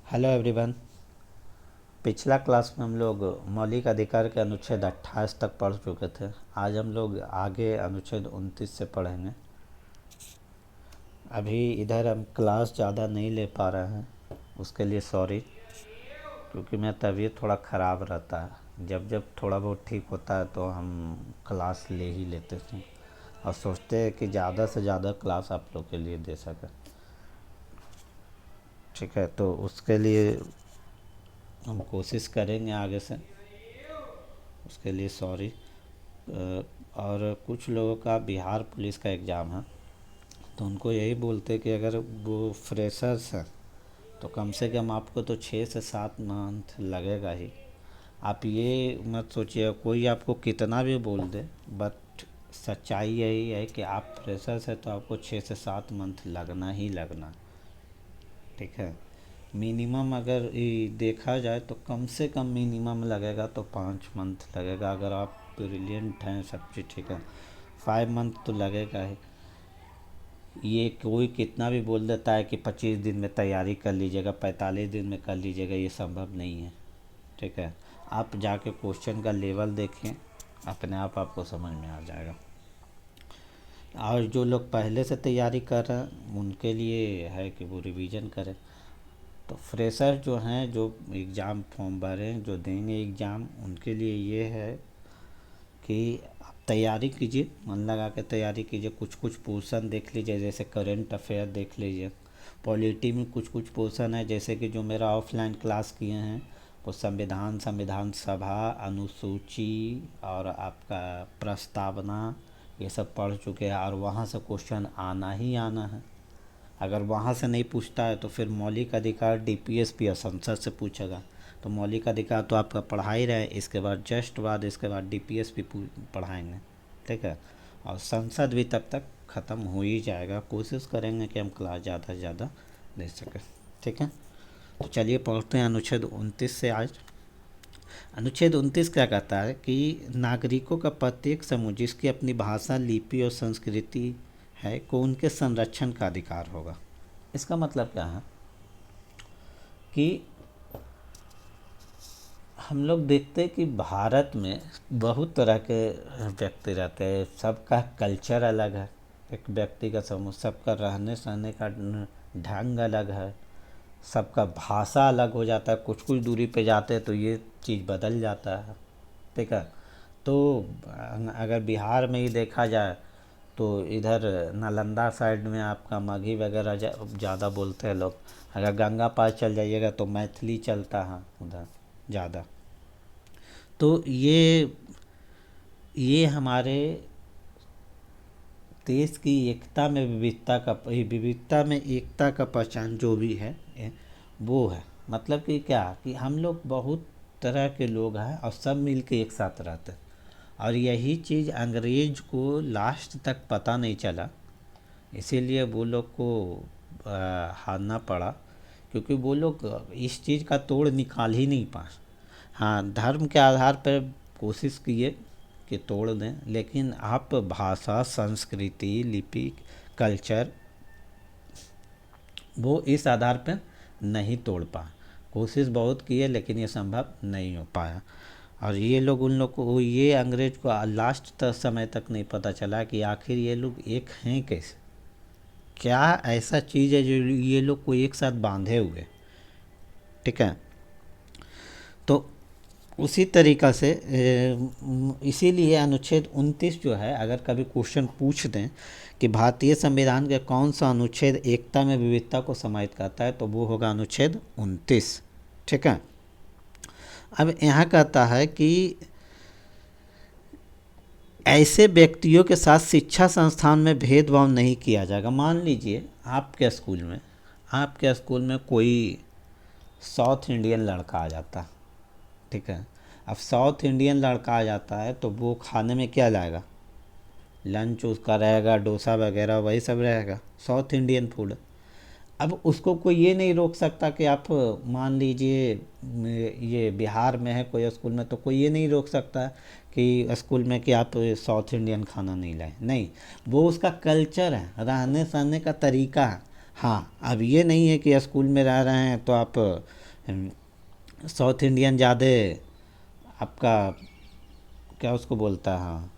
Hello everyone. पिछला class में हम लोग मौलिक अधिकार के अनुच्छेद 28 तक पढ़ चुके थे। आज हम लोग आगे अनुच्छेद 29 से पढ़ेंगे। अभी इधर हम क्लास ज़्यादा नहीं ले पा रहे हैं, उसके लिए सॉरी, क्योंकि मेरा तबीयत थोड़ा ख़राब रहता है। जब जब थोड़ा बहुत ठीक होता है तो हम क्लास ले ही लेते हैं और सोचते हैं कि ज़्यादा से ज़्यादा क्लास आप लोग के लिए दे सकें। ठीक है, तो उसके लिए हम कोशिश करेंगे आगे से, उसके लिए सॉरी। और कुछ लोगों का बिहार पुलिस का एग्ज़ाम है, तो उनको यही बोलते कि अगर वो फ्रेशर्स हैं तो कम से कम आपको तो 6 से 7 मंथ लगेगा ही। आप ये मत सोचिए कोई आपको कितना भी बोल दे, बट सच्चाई यही है कि आप फ्रेशर्स है तो आपको 6 से 7 मंथ लगना ही लगना। ठीक है, मिनिमम अगर ये देखा जाए तो कम से कम मिनिमम लगेगा तो 5 मंथ लगेगा। अगर आप ब्रिलियंट हैं, सब चीज़ ठीक है, 5 मंथ तो लगेगा ही। ये कोई कितना भी बोल देता है कि 25 दिन में तैयारी कर लीजिएगा, 45 दिन में कर लीजिएगा, ये संभव नहीं है। ठीक है, आप जाके क्वेश्चन का लेवल देखें, अपने आप आपको समझ में आ जाएगा। और जो लोग पहले से तैयारी कर रहे हैं उनके लिए है कि वो रिवीजन करें। तो फ्रेशर जो हैं, जो एग्ज़ाम फॉर्म भरें, जो देंगे एग्ज़ाम, उनके लिए ये है कि आप तैयारी कीजिए, मन लगा के तैयारी कीजिए। कुछ कुछ पोर्शन देख लीजिए, जैसे करंट अफेयर देख लीजिए। पॉलिटी में कुछ कुछ पोर्शन है, जैसे कि जो मेरा ऑफलाइन क्लास किए हैं वो संविधान, संविधान सभा, अनुसूची और आपका प्रस्तावना, ये सब पढ़ चुके हैं और वहाँ से क्वेश्चन आना ही आना है। अगर वहाँ से नहीं पूछता है तो फिर मौलिक अधिकार डीपीएसपी या संसद से पूछेगा। तो मौलिक अधिकार तो आपका पढ़ा ही रहे, इसके बाद जस्ट बाद इसके बाद डीपीएसपी पढ़ाएंगे। ठीक है, और संसद भी तब तक ख़त्म हो ही जाएगा। कोशिश करेंगे कि हम क्लास ज़्यादा से ज़्यादा दे सकें। ठीक है, तो चलिए पढ़ते हैं अनुच्छेद 29 से आज। अनुच्छेद 29 क्या कहता है कि नागरिकों का प्रत्येक समूह जिसकी अपनी भाषा, लिपि और संस्कृति है को उनके संरक्षण का अधिकार होगा। इसका मतलब क्या है कि हम लोग देखते हैं कि भारत में बहुत तरह के व्यक्ति रहते हैं, सबका कल्चर अलग है। एक व्यक्ति का समूह, सबका रहने सहने का ढंग अलग है, सबका भाषा अलग हो जाता है। कुछ कुछ दूरी पे जाते हैं तो ये चीज़ बदल जाता है। ठीक है, तो अगर बिहार में ही देखा जाए तो इधर नालंदा साइड में आपका मगही वगैरह ज़्यादा बोलते हैं लोग। अगर गंगा पार चल जाइएगा तो मैथिली चलता है उधर ज़्यादा। तो ये हमारे देश की एकता में विविधता में एकता का पहचान जो भी है वो है। मतलब कि क्या कि हम लोग बहुत तरह के लोग हैं और सब मिल के एक साथ रहते हैं। और यही चीज़ अंग्रेज को लास्ट तक पता नहीं चला, इसीलिए वो लोग को हारना पड़ा, क्योंकि वो लोग इस चीज़ का तोड़ निकाल ही नहीं पाए। हाँ, धर्म के आधार पर कोशिश किए कि तोड़ दें, लेकिन आप भाषा, संस्कृति, लिपि, कल्चर, वो इस आधार पर नहीं तोड़ पाए। कोशिश बहुत की है लेकिन ये संभव नहीं हो पाया। और ये लोग उन लोग को, ये अंग्रेज को लास्ट तक समय तक नहीं पता चला कि आखिर ये लोग एक हैं कैसे, क्या ऐसा चीज़ है जो ये लोग को एक साथ बांधे हुए। ठीक है, तो उसी तरीक़ा से इसीलिए अनुच्छेद 29 जो है, अगर कभी क्वेश्चन पूछ दें कि भारतीय संविधान के कौन सा अनुच्छेद एकता में विविधता को समाहित करता है, तो वो होगा अनुच्छेद 29। ठीक है, अब यहाँ कहता है कि ऐसे व्यक्तियों के साथ शिक्षा संस्थान में भेदभाव नहीं किया जाएगा। मान लीजिए आपके स्कूल में कोई साउथ इंडियन लड़का आ जाता है। ठीक है, अब साउथ इंडियन लड़का आ जाता है तो वो खाने में क्या लाएगा? लंच उसका रहेगा डोसा वगैरह, वही सब रहेगा, साउथ इंडियन फूड। अब उसको कोई ये नहीं रोक सकता कि आप, मान लीजिए ये बिहार में है कोई स्कूल में, तो कोई ये नहीं रोक सकता कि स्कूल में कि आप साउथ इंडियन खाना नहीं लाए। नहीं, वो उसका कल्चर है, रहने सहने का तरीका है। हाँ, अब ये नहीं है कि स्कूल में रह रहे हैं तो आप साउथ इंडियन ज़्यादा आपका क्या उसको बोलता है, हाँ,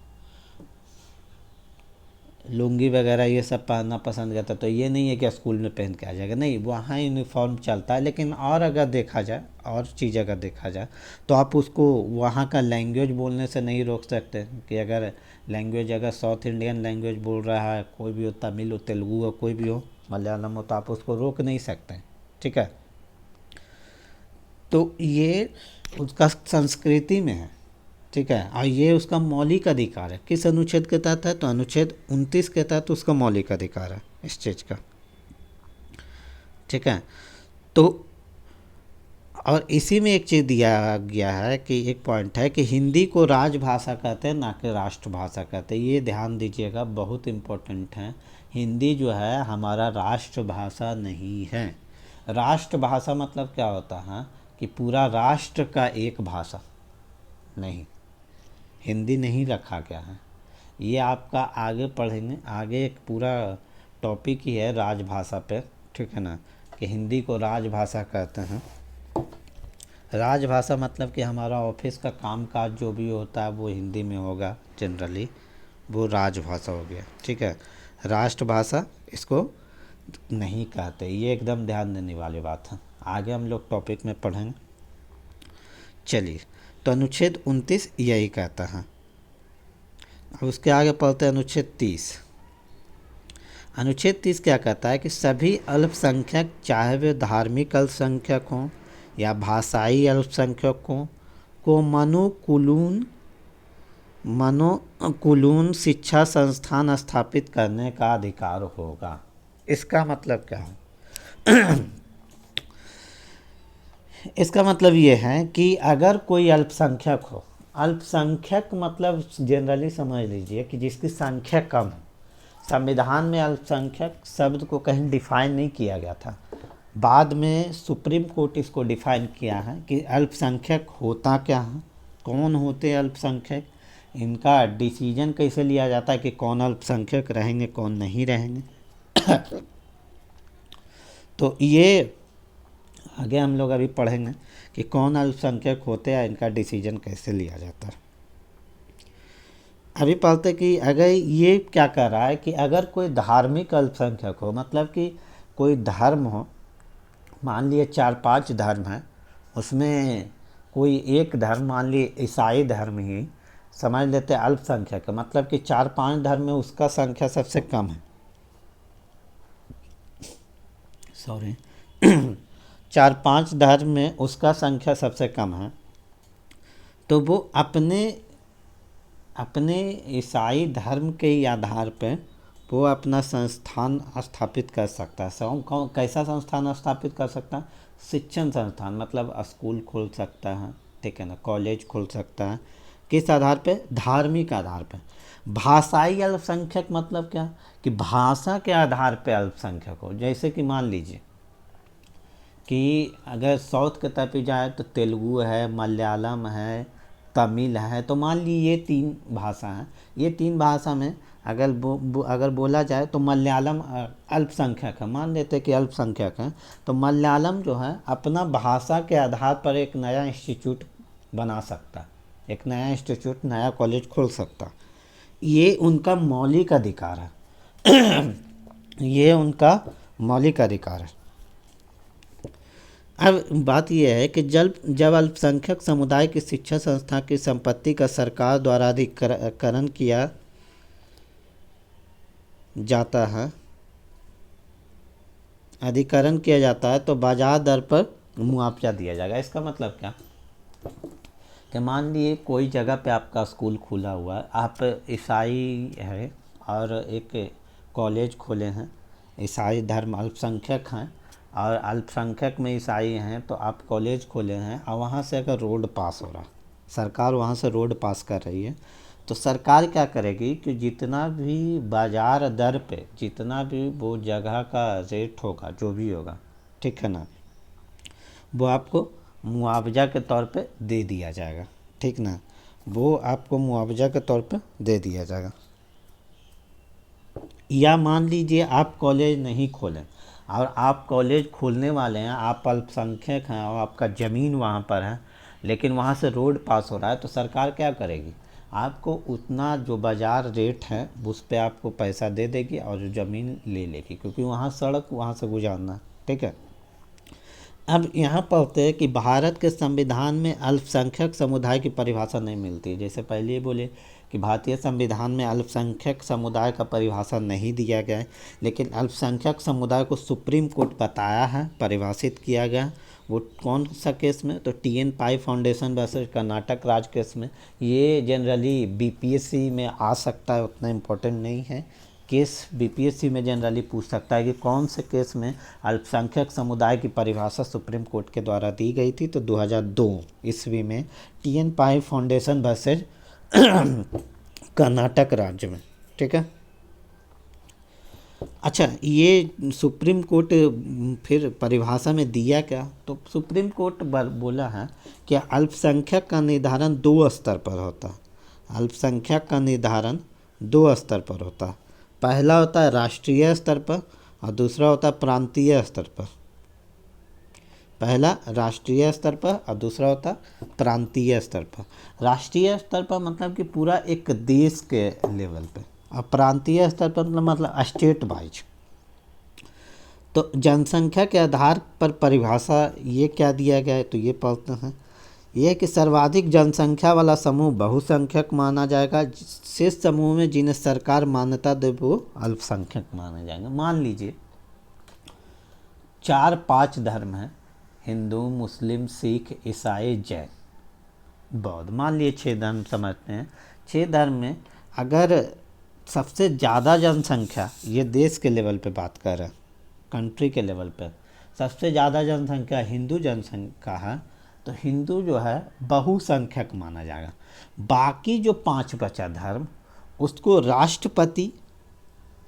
लुंगी वगैरह ये सब पहनना पसंद करता है, तो ये नहीं है कि स्कूल में पहन के आ जाएगा, नहीं, वहाँ यूनिफॉर्म चलता है। लेकिन और अगर देखा जाए, और चीज़ अगर देखा जाए, तो आप उसको वहाँ का लैंग्वेज बोलने से नहीं रोक सकते कि अगर लैंग्वेज, अगर साउथ इंडियन लैंग्वेज बोल रहा है कोई भी हो, तमिल हो, तेलुगु हो, कोई भी हो, मलयालम हो, तो आप उसको रोक नहीं सकते। ठीक है, तो ये उसका संस्कृति में है। ठीक है, और ये उसका मौलिक अधिकार है। किस अनुच्छेद के तहत है, तो अनुच्छेद 29 के तहत उसका मौलिक अधिकार है इस चीज़ का। ठीक है, तो और इसी में एक चीज़ दिया गया है कि एक पॉइंट है कि हिंदी को राजभाषा कहते हैं, ना कि राष्ट्रभाषा कहते हैं। ये ध्यान दीजिएगा, बहुत इम्पोर्टेंट है। हिंदी जो है हमारा राष्ट्रभाषा नहीं है। राष्ट्रभाषा मतलब क्या होता है कि पूरा राष्ट्र का एक भाषा, नहीं, हिंदी नहीं रखा गया है। ये आपका आगे पढ़ेंगे, आगे एक पूरा टॉपिक ही है राजभाषा पे। ठीक है ना, कि हिंदी को राजभाषा कहते हैं। राजभाषा मतलब कि हमारा ऑफिस का कामकाज जो भी होता है वो हिंदी में होगा जनरली, वो राजभाषा हो गया। ठीक है, राष्ट्रभाषा इसको नहीं कहते, ये एकदम ध्यान देने वाली बात है। आगे हम लोग टॉपिक में पढ़ेंगे। चलिए, तो अनुच्छेद 29 यही कहता है। अब उसके आगे पढ़ते हैं अनुच्छेद 30। अनुच्छेद 30 क्या कहता है कि सभी अल्पसंख्यक, चाहे वे धार्मिक अल्पसंख्यक हों या भाषाई अल्पसंख्यक हों, को मनोकुलून शिक्षा संस्थान स्थापित करने का अधिकार होगा। इसका मतलब क्या है? इसका मतलब ये है कि अगर कोई अल्पसंख्यक हो, अल्पसंख्यक मतलब जनरली समझ लीजिए कि जिसकी संख्या कम है। संविधान में अल्पसंख्यक शब्द को कहीं डिफाइन नहीं किया गया था, बाद में सुप्रीम कोर्ट इसको डिफाइन किया है कि अल्पसंख्यक होता क्या है, कौन होते अल्पसंख्यक, इनका डिसीजन कैसे लिया जाता है कि कौन अल्पसंख्यक रहेंगे कौन नहीं रहेंगे। तो ये आगे हम लोग अभी पढ़ेंगे कि कौन अल्पसंख्यक होते हैं, इनका डिसीजन कैसे लिया जाता है। अभी पढ़ते कि अगर ये क्या कह रहा है कि अगर कोई धार्मिक अल्पसंख्यक हो, मतलब कि कोई धर्म हो, मान लिए 4-5 धर्म है, उसमें कोई एक धर्म, मान लिए ईसाई धर्म ही समझ लेते अल्पसंख्यक है, मतलब कि 4-5 धर्म में उसका संख्या सबसे कम है, सॉरी 4-5 धर्म में उसका संख्या सबसे कम है, तो वो अपने ईसाई धर्म के ही आधार पे वो अपना संस्थान स्थापित कर सकता है। कैसा संस्थान स्थापित कर सकता है? शिक्षण संस्थान, मतलब स्कूल खोल सकता है, ठीक है ना, कॉलेज खोल सकता है। किस आधार पे? धार्मिक आधार पे। भाषाई अल्पसंख्यक मतलब क्या कि भाषा के आधार पे अल्पसंख्यक हो। जैसे कि मान लीजिए कि अगर साउथ की तरफ जाए तो तेलुगु है, मलयालम है, तमिल है, तो मान ली ये 3 भाषा हैं। ये 3 भाषा में अगर बोला जाए तो मलयालम अल्पसंख्यक है, मान लेते कि अल्पसंख्यक है, तो मलयालम जो है अपना भाषा के आधार पर एक नया इंस्टीट्यूट बना सकता है, एक नया इंस्टीट्यूट, नया कॉलेज खोल सकता है। ये उनका मौलिक अधिकार है। ये उनका मौलिक अधिकार है। अब बात यह है कि जब अल्पसंख्यक समुदाय की शिक्षा संस्था की संपत्ति का सरकार द्वारा अधिग्रहण किया जाता है तो बाजार दर पर मुआवजा दिया जाएगा। इसका मतलब क्या कि मान लिए कोई जगह पे आपका स्कूल खुला हुआ है, आप ईसाई है और एक कॉलेज खोले हैं, ईसाई धर्म अल्पसंख्यक हैं और अल्पसंख्यक में ईसाई हैं, तो आप कॉलेज खोले हैं और वहाँ से अगर रोड पास हो रहा, सरकार वहाँ से रोड पास कर रही है, तो सरकार क्या करेगी कि जितना भी बाज़ार दर पे, जितना भी वो जगह का रेट होगा, जो भी होगा, ठीक है ना, वो आपको मुआवजा के तौर पे दे दिया जाएगा। ठीक ना, वो आपको मुआवजा के तौर पे दे दिया जाएगा। या मान लीजिए आप कॉलेज नहीं खोलें, और आप कॉलेज खोलने वाले हैं, आप अल्पसंख्यक हैं और आपका ज़मीन वहाँ पर है, लेकिन वहाँ से रोड पास हो रहा है, तो सरकार क्या करेगी? आपको उतना जो बाज़ार रेट है उस पे आपको पैसा दे देगी और जो ज़मीन ले लेगी, क्योंकि वहाँ सड़क वहाँ से गुजारना है। ठीक है। अब यहाँ पढ़ते हैं कि भारत के संविधान में अल्पसंख्यक समुदाय की परिभाषा नहीं मिलती है। जैसे पहले ही बोले कि भारतीय संविधान में अल्पसंख्यक समुदाय का परिभाषा नहीं दिया गया है, लेकिन अल्पसंख्यक समुदाय को सुप्रीम कोर्ट बताया है, परिभाषित किया गया। वो कौन सा केस में? तो TN पाई फाउंडेशन वर्सेस कर्नाटक राज्य केस में। ये जनरली BPSC में आ सकता है, उतना इम्पोर्टेंट नहीं है केस। BPSC में जनरली पूछ सकता है कि कौन से केस में अल्पसंख्यक समुदाय की परिभाषा सुप्रीम कोर्ट के द्वारा दी गई थी। तो 2002 ईस्वी में TN पाई फाउंडेशन वर्सेज कर्नाटक राज्य में। ठीक है। अच्छा, ये सुप्रीम कोर्ट फिर परिभाषा में दिया क्या? तो सुप्रीम कोर्ट बोला है कि अल्पसंख्यक का निर्धारण 2 स्तर पर होता है। अल्पसंख्यक का निर्धारण 2 स्तर पर होता है। पहला होता है राष्ट्रीय स्तर पर और दूसरा होता है प्रांतीय स्तर पर। पहला राष्ट्रीय स्तर पर और दूसरा होता प्रांतीय स्तर पर। राष्ट्रीय स्तर पर मतलब कि पूरा एक देश के लेवल पे, और प्रांतीय स्तर पर मतलब स्टेट वाइज। तो जनसंख्या के आधार पर परिभाषा ये क्या दिया गया है, तो ये पढ़ते हैं। यह कि सर्वाधिक जनसंख्या वाला समूह बहुसंख्यक माना जाएगा। शेष समूह में जिन्हें सरकार मान्यता दे वो अल्पसंख्यक माने जाएंगे। मान लीजिए 4-5 धर्म हैं, हिंदू, मुस्लिम, सिख, ईसाई, जैन, बौद्ध। मान लिए 6 धर्म समझते हैं। 6 धर्म में अगर सबसे ज़्यादा जनसंख्या, ये देश के लेवल पे बात कर रहे हैं, कंट्री के लेवल पे सबसे ज़्यादा जनसंख्या हिंदू जनसंख्या है, तो हिंदू जो है बहुसंख्यक माना जाएगा। बाकी जो 5 बचा धर्म, उसको राष्ट्रपति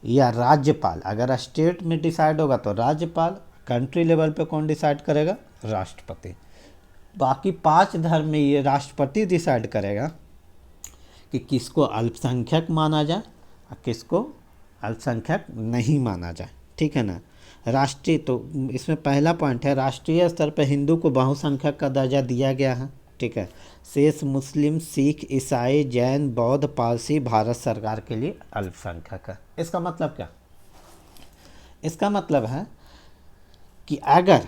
या राज्यपाल, अगर स्टेट में डिसाइड होगा तो राज्यपाल, कंट्री लेवल पे कौन डिसाइड करेगा? राष्ट्रपति। बाकी 5 धर्म में ये राष्ट्रपति डिसाइड करेगा कि किसको अल्पसंख्यक माना जाए और किसको अल्पसंख्यक नहीं माना जाए। ठीक है ना। राष्ट्रीय, तो इसमें पहला पॉइंट है राष्ट्रीय स्तर पर हिंदू को बहुसंख्यक का दर्जा दिया गया है। ठीक है। शेष मुस्लिम, सिख, ईसाई, जैन, बौद्ध, पारसी भारत सरकार के लिए अल्पसंख्यक है। इसका मतलब क्या? इसका मतलब है कि अगर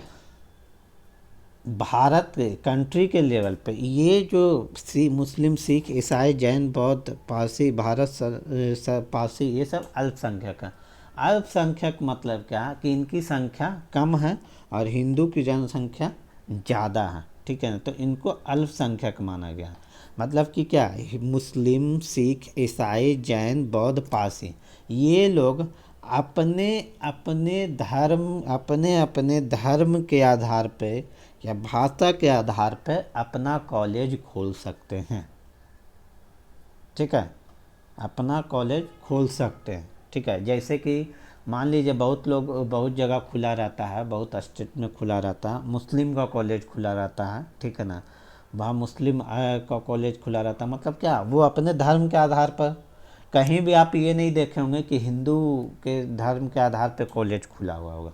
भारत के कंट्री के लेवल पे ये जो मुस्लिम, सिख, ईसाई, जैन, बौद्ध, पारसी भारत पारसी, ये सब अल्पसंख्यक हैं। अल्पसंख्यक मतलब क्या? कि इनकी संख्या कम है और हिंदू की जनसंख्या ज़्यादा है। ठीक है। तो इनको अल्पसंख्यक माना गया। मतलब कि क्या? मुस्लिम, सिख, ईसाई, जैन, बौद्ध, पारसी, ये लोग अपने अपने धर्म के आधार पे या भाषा के आधार पे अपना कॉलेज खोल सकते हैं। ठीक है। अपना कॉलेज खोल सकते हैं। ठीक है। जैसे कि मान लीजिए बहुत जगह खुला रहता है, बहुत स्टेट में खुला रहता है, मुस्लिम का कॉलेज खुला रहता है। ठीक है ना। वहाँ मुस्लिम का कॉलेज खुला रहता है, मतलब क्या? वो अपने धर्म के आधार पर। कहीं भी आप ये नहीं देखे होंगे कि हिंदू के धर्म के आधार पर कॉलेज खुला हुआ होगा,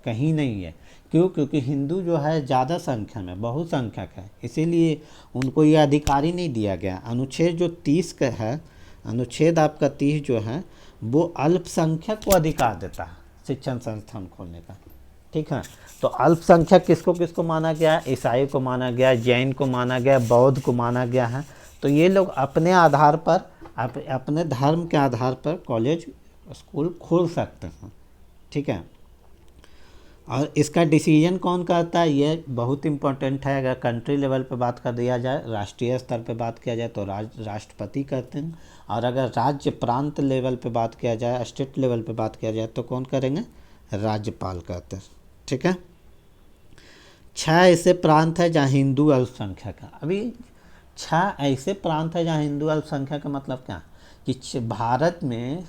कहीं नहीं है। क्यों? क्योंकि हिंदू जो है ज़्यादा संख्या में बहुसंख्यक है, इसीलिए उनको ये अधिकार ही नहीं दिया गया। अनुच्छेद जो 30 का है, अनुच्छेद आपका 30 जो है, वो अल्पसंख्यक को अधिकार देता है शिक्षण संस्थान खोलने का। ठीक है। तो अल्पसंख्यक किसको किसको माना गया है? ईसाई को माना गया, जैन को माना गया, बौद्ध को माना गया है। तो ये लोग अपने आधार पर, अपने धर्म के आधार पर कॉलेज स्कूल खोल सकते हैं। ठीक है। और इसका डिसीजन कौन करता है? ये बहुत इम्पोर्टेंट है। अगर कंट्री लेवल पे बात कर दिया जाए, राष्ट्रीय स्तर पे बात किया जाए तो राष्ट्रपति करते हैं, और अगर राज्य प्रांत लेवल पे बात किया जाए, स्टेट लेवल पे बात किया जाए तो कौन करेंगे? राज्यपाल करते हैं। ठीक है। 6 ऐसे प्रांत है जहाँ हिंदू अल्पसंख्यक है। अभी 6 ऐसे प्रांत है जहाँ हिंदू अल्पसंख्यक का मतलब क्या? कि भारत में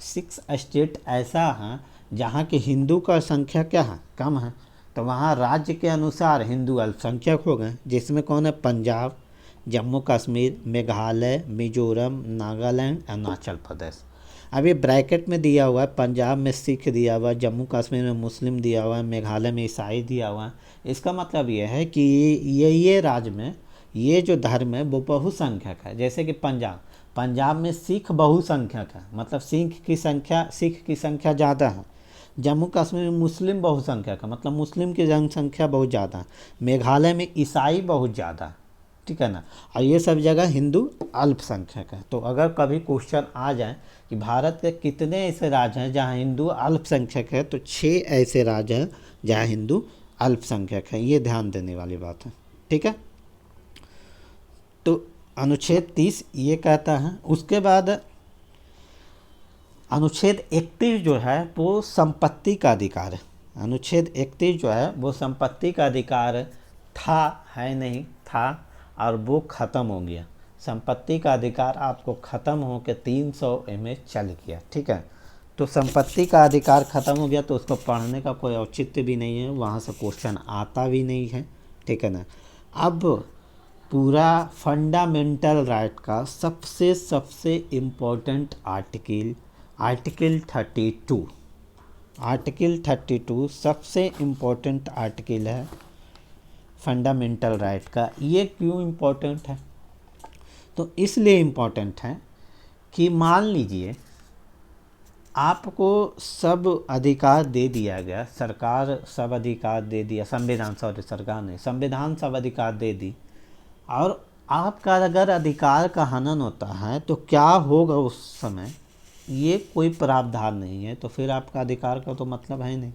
6 स्टेट ऐसा है जहाँ के हिंदू का संख्या क्या है? कम है। तो वहाँ राज्य के अनुसार हिंदू अल्पसंख्यक हो गए, जिसमें कौन है? पंजाब, जम्मू कश्मीर, मेघालय, मिजोरम, नागालैंड, अरुणाचल प्रदेश। अब ये ब्रैकेट में दिया हुआ है, पंजाब में सिख दिया हुआ है, जम्मू कश्मीर में मुस्लिम दिया हुआ है, मेघालय में ईसाई दिया हुआ है। इसका मतलब ये है कि ये राज्य में ये जो धर्म है वो बहुसंख्यक है। जैसे कि पंजाब में सिख बहुसंख्यक है, मतलब सिख की संख्या ज़्यादा है। जम्मू कश्मीर में मुस्लिम बहुसंख्यक है, मतलब मुस्लिम की जनसंख्या बहुत ज़्यादा है। मेघालय में ईसाई बहुत ज़्यादा है, ठीक है ना। और ये सब जगह हिंदू अल्पसंख्यक है। तो अगर कभी क्वेश्चन आ जाए कि भारत के कितने ऐसे राज्य हैं जहाँ हिंदू अल्पसंख्यक है, तो 6 ऐसे राज्य हैं जहाँ हिंदू अल्पसंख्यक है। ये ध्यान देने वाली बात है, ठीक है। तो अनुच्छेद 30 ये कहता है। उसके बाद अनुच्छेद 31 जो है वो संपत्ति का अधिकार है। अनुच्छेद 31 जो है वो संपत्ति का अधिकार था, है नहीं था, और वो ख़त्म हो गया। संपत्ति का अधिकार आपको ख़त्म हो के 300 में चल गया, ठीक है। तो संपत्ति का अधिकार ख़त्म हो गया तो उसको पढ़ने का कोई औचित्य भी नहीं है, वहाँ से क्वेश्चन आता भी नहीं है, ठीक है ना। अब पूरा फंडामेंटल राइट का सबसे इम्पोर्टेंट आर्टिकल 32। आर्टिकल 32 सबसे इम्पोर्टेंट आर्टिकल है फंडामेंटल राइट का। ये क्यों इम्पोर्टेंट है? तो इसलिए इम्पोर्टेंट है कि मान लीजिए आपको सब अधिकार दे दिया गया, सरकार सब अधिकार दे दिया, सरकार ने संविधान सब अधिकार दे दी, और आपका अगर अधिकार का हनन होता है तो क्या होगा उस समय, ये कोई प्रावधान नहीं है। तो फिर आपका अधिकार का तो मतलब है नहीं,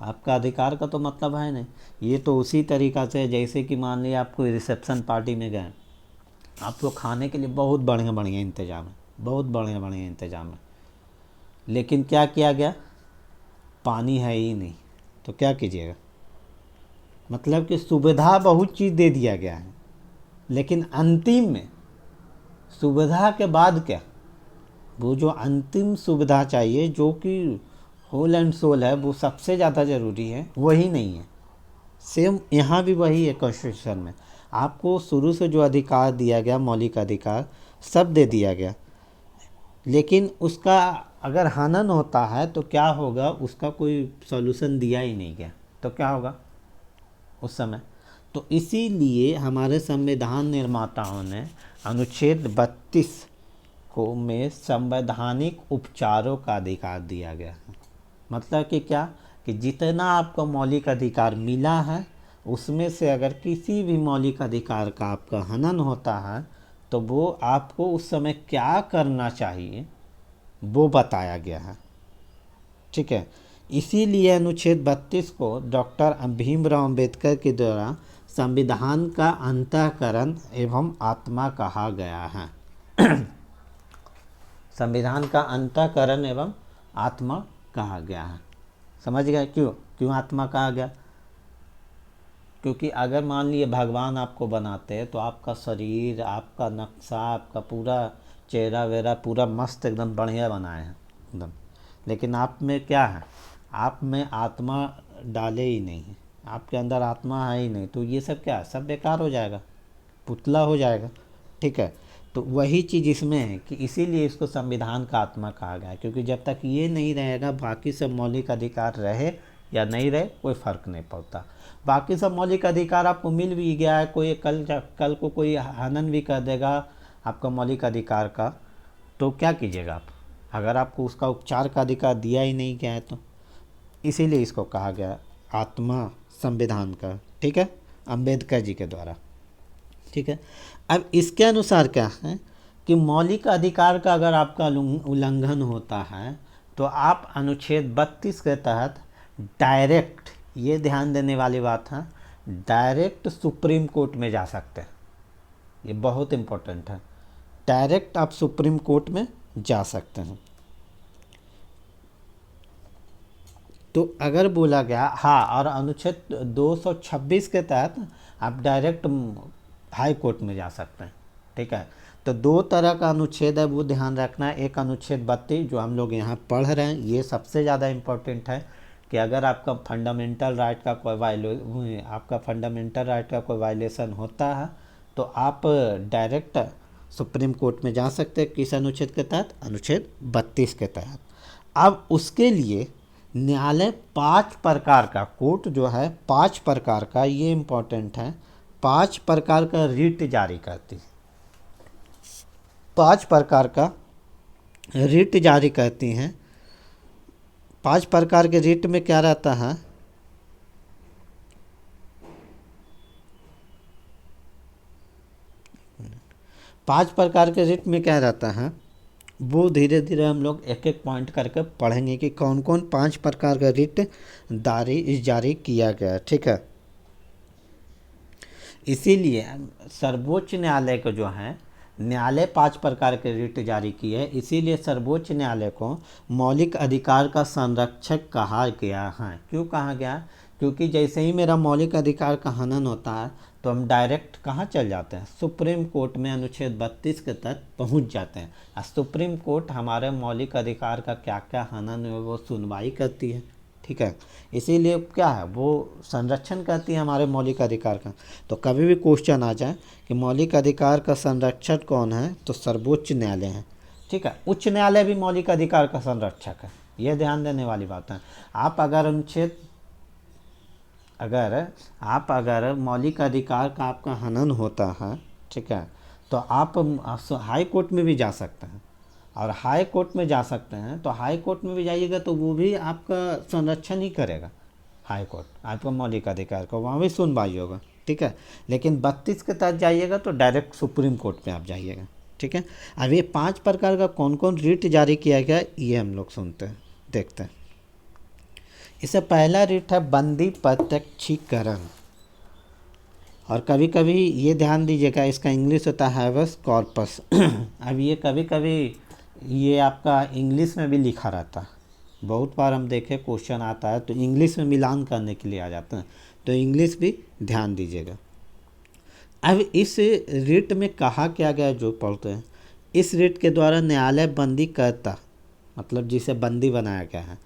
आपका अधिकार का तो मतलब है नहीं। ये तो उसी तरीक़ा से जैसे कि मान लिया आप कोई रिसेप्शन पार्टी में गए, आपको खाने के लिए बहुत बढ़िया बढ़िया इंतज़ाम है, बहुत बढ़िया बढ़िया इंतज़ाम है, लेकिन क्या किया गया, पानी है ही नहीं, तो क्या कीजिएगा। मतलब कि सुविधा बहुत चीज़ दे दिया गया है, लेकिन अंतिम में सुविधा के बाद क्या, वो जो अंतिम सुविधा चाहिए जो कि होल एंड सोल है, वो सबसे ज़्यादा ज़रूरी है, वही नहीं है। सेम यहाँ भी वही है। कॉन्स्टिट्यूशन में आपको शुरू से जो अधिकार दिया गया, मौलिक अधिकार सब दे दिया गया, लेकिन उसका अगर हनन होता है तो क्या होगा, उसका कोई सॉल्यूशन दिया ही नहीं गया, तो क्या होगा उस समय। तो इसीलिए हमारे संविधान निर्माताओं ने अनुच्छेद 32 को में संवैधानिक उपचारों का अधिकार दिया गया है। मतलब कि क्या, कि जितना आपको मौलिक अधिकार मिला है उसमें से अगर किसी भी मौलिक अधिकार का आपका हनन होता है तो वो आपको उस समय क्या करना चाहिए वो बताया गया है, ठीक है। इसीलिए अनुच्छेद 32 को डॉक्टर भीमराव अंबेडकर के द्वारा संविधान का अंतःकरण एवं आत्मा कहा गया है। संविधान का अंतःकरण एवं आत्मा कहा गया है। समझ गए क्यों आत्मा कहा गया? क्योंकि अगर मान लिए भगवान आपको बनाते हैं तो आपका शरीर, आपका नक्शा, आपका पूरा चेहरा वेरा पूरा मस्त एकदम बढ़िया बनाए हैं एकदम, लेकिन आप में क्या है, आप में आत्मा डाले ही नहीं है, आपके अंदर आत्मा है ही नहीं, तो ये सब क्या है, सब बेकार हो जाएगा, पुतला हो जाएगा, ठीक है। तो वही चीज़ इसमें है कि इसीलिए इसको संविधान का आत्मा कहा गया है, क्योंकि जब तक ये नहीं रहेगा बाकी सब मौलिक अधिकार रहे या नहीं रहे कोई फ़र्क नहीं पड़ता। बाकी सब मौलिक अधिकार आपको मिल भी गया है, कोई कल को कोई हनन भी कर देगा आपका मौलिक अधिकार का, तो क्या कीजिएगा आप, अगर आपको उसका उपचार का अधिकार दिया ही नहीं गया है तो। इसीलिए इसको कहा गया आत्मा संविधान का, ठीक है, अंबेडकर जी के द्वारा, ठीक है। अब इसके अनुसार क्या है कि मौलिक अधिकार का अगर आपका उल्लंघन होता है तो आप अनुच्छेद 32 के तहत डायरेक्ट, ये ध्यान देने वाली बात है, डायरेक्ट सुप्रीम कोर्ट में जा सकते हैं। ये बहुत इम्पोर्टेंट है, डायरेक्ट आप सुप्रीम कोर्ट में जा सकते हैं। तो अगर बोला गया हाँ, और अनुच्छेद 226 के तहत आप डायरेक्ट हाई कोर्ट में जा सकते हैं, ठीक है। तो दो तरह का अनुच्छेद है वो ध्यान रखना है। एक अनुच्छेद 32 जो हम लोग यहाँ पढ़ रहे हैं, ये सबसे ज़्यादा इम्पोर्टेंट है कि अगर आपका फंडामेंटल राइट का कोई वायलेशन होता है तो आप डायरेक्ट सुप्रीम कोर्ट में जा सकते हैं। किस अनुच्छेद के तहत? अनुच्छेद 32 के तहत। अब उसके लिए न्यायालय 5 प्रकार का, कोर्ट जो है 5 प्रकार का, ये इम्पोर्टेंट है, 5 प्रकार का रिट जारी करती है। 5 प्रकार का रिट जारी करती हैं। 5 प्रकार के रिट में क्या रहता है? पांच प्रकार के रिट में क्या रहता है, वो धीरे धीरे हम लोग एक एक पॉइंट करके पढ़ेंगे कि कौन कौन 5 प्रकार का रिट जारी किया गया। ठीक है, इसीलिए सर्वोच्च न्यायालय को जो है, न्यायालय 5 प्रकार के रिट जारी किए है, इसीलिए सर्वोच्च न्यायालय को मौलिक अधिकार का संरक्षक कहा गया है। क्यों कहा गया? क्योंकि जैसे ही मेरा मौलिक अधिकार का हनन होता है तो हम डायरेक्ट कहाँ चल जाते हैं? सुप्रीम कोर्ट में अनुच्छेद 32 के तहत पहुँच जाते हैं। और सुप्रीम कोर्ट हमारे मौलिक अधिकार का क्या क्या हनन है वो सुनवाई करती है। ठीक है, इसीलिए क्या है, वो संरक्षण करती है हमारे मौलिक अधिकार का। तो कभी भी क्वेश्चन आ जाए कि मौलिक अधिकार का संरक्षक कौन है, तो सर्वोच्च न्यायालय है। ठीक है, उच्च न्यायालय भी मौलिक अधिकार का संरक्षक है, यह ध्यान देने वाली बात है। अगर मौलिक अधिकार का आपका हनन होता है, ठीक है, तो आप हाई कोर्ट में भी जा सकते हैं। और हाई कोर्ट में जा सकते हैं तो हाई कोर्ट में भी जाइएगा तो वो भी आपका संरक्षण ही करेगा। हाई कोर्ट आपका मौलिक अधिकार का, वहाँ भी सुनवाई होगा। ठीक है, लेकिन 32 के तहत जाइएगा तो डायरेक्ट सुप्रीम कोर्ट में आप जाइएगा। ठीक है, अब ये 5 प्रकार का कौन कौन रिट जारी किया गया, ये हम लोग सुनते हैं, देखते हैं। इससे पहला रिट है बंदी प्रत्यक्षीकरण। और कभी कभी ये ध्यान दीजिएगा, इसका इंग्लिश होता है हैबस कॉर्पस। अब ये कभी कभी ये आपका इंग्लिश में भी लिखा रहता है, बहुत बार हम देखें क्वेश्चन आता है तो इंग्लिश में मिलान करने के लिए आ जाते हैं, तो इंग्लिश भी ध्यान दीजिएगा। अब इस रिट में कहा क्या गया, जो पढ़ते हैं, इस रिट के द्वारा न्यायालय बंदी करता, मतलब जिसे बंदी बनाया गया है,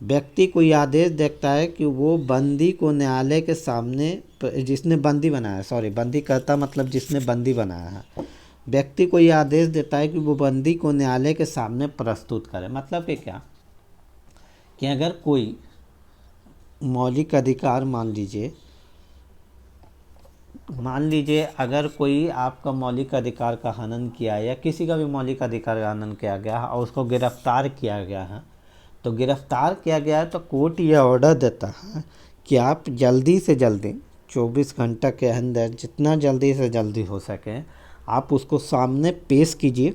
व्यक्ति को यह आदेश देता है कि वो बंदी को न्यायालय के सामने, जिसने बंदी बनाया, सॉरी बंदी करता मतलब जिसने बंदी बनाया है, व्यक्ति को यह आदेश देता है कि वो बंदी को न्यायालय के सामने प्रस्तुत करे। मतलब कि क्या, कि अगर कोई मौलिक अधिकार, मान लीजिए अगर कोई आपका मौलिक अधिकार का हनन किया है या किसी का भी मौलिक अधिकार का हनन किया गया है और उसको गिरफ्तार किया गया है, तो गिरफ्तार किया गया है तो कोर्ट यह ऑर्डर देता है कि आप जल्दी से जल्दी 24 घंटा के अंदर, जितना जल्दी से जल्दी हो सके, आप उसको सामने पेश कीजिए,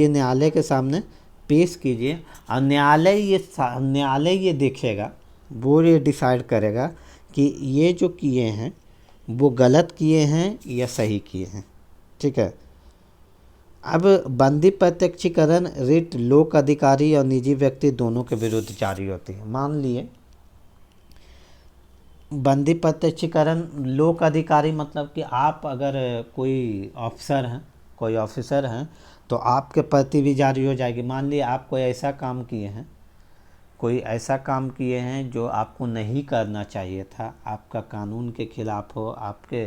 न्यायालय के सामने पेश कीजिए। और न्यायालय ये देखेगा, वो ये डिसाइड करेगा कि ये जो किए हैं वो गलत किए हैं या सही किए हैं। ठीक है, अब बंदी प्रत्यक्षीकरण रिट लोक अधिकारी और निजी व्यक्ति दोनों के विरुद्ध जारी होती है। मान लिए बंदी प्रत्यक्षीकरण लोक अधिकारी मतलब कि आप अगर कोई ऑफिसर हैं तो आपके प्रति भी जारी हो जाएगी। मान लिए आप कोई ऐसा काम किए हैं जो आपको नहीं करना चाहिए था, आपका कानून के खिलाफ हो, आपके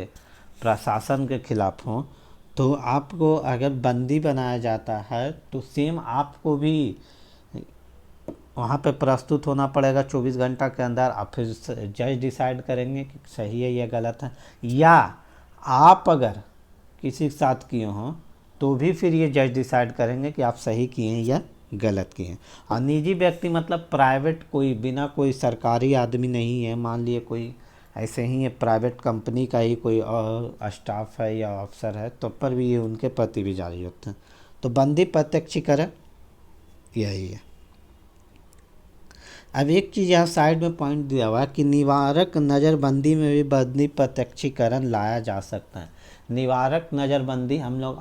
प्रशासन के खिलाफ हो, तो आपको अगर बंदी बनाया जाता है तो सेम आपको भी वहाँ पे प्रस्तुत होना पड़ेगा 24 घंटा के अंदर। आप फिर जज डिसाइड करेंगे कि सही है या गलत है, या आप अगर किसी के साथ किए हों तो भी फिर ये जज डिसाइड करेंगे कि आप सही किए हैं या गलत किए हैं। और निजी व्यक्ति मतलब प्राइवेट, कोई बिना कोई सरकारी आदमी नहीं है, मान लिए कोई ऐसे ही है प्राइवेट कंपनी का ही कोई और स्टाफ है या अफसर है, तो पर भी ये उनके प्रति भी जारी होते हैं। तो बंदी प्रत्यक्षीकरण यही है। अब एक चीज़ यहाँ साइड में पॉइंट दिया हुआ है कि निवारक नज़रबंदी में भी बंदी प्रत्यक्षीकरण लाया जा सकता है। निवारक नज़रबंदी हम लोग